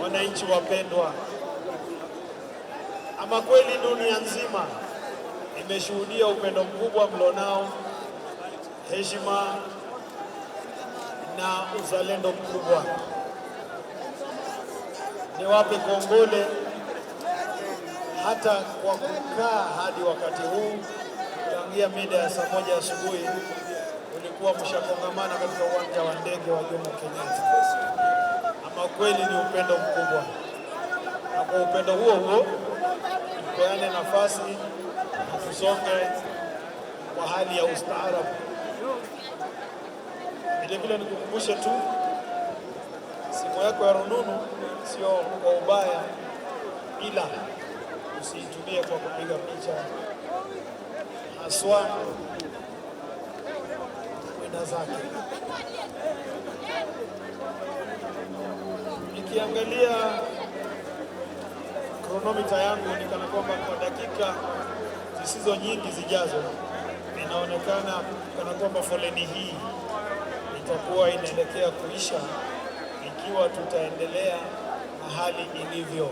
wananchi wapendwa, ama kweli dunia nzima imeshuhudia upendo mkubwa mlionao, heshima na uzalendo mkubwa. Niwape kongole hata kwa kukaa hadi wakati huu. Tangia mida ya saa 1 asubuhi ulikuwa mshakongamana katika uwanja wa ndege wa Jomo Kenyatta. Ama kweli ni upendo mkubwa, na kwa upendo huo huo tupeane nafasi na tusonge kwa hali ya ustaarabu. Vile nikukumbushe tu, simu yako ya rununu sio kwa ubaya, ila usiitumie kwa kupiga picha, haswa kwenda zake. Nikiangalia kronomita yangu ni kana kwamba kwa dakika zisizo nyingi zijazo inaonekana kana kwamba foleni hii itakuwa inaelekea kuisha ikiwa tutaendelea na hali ilivyo.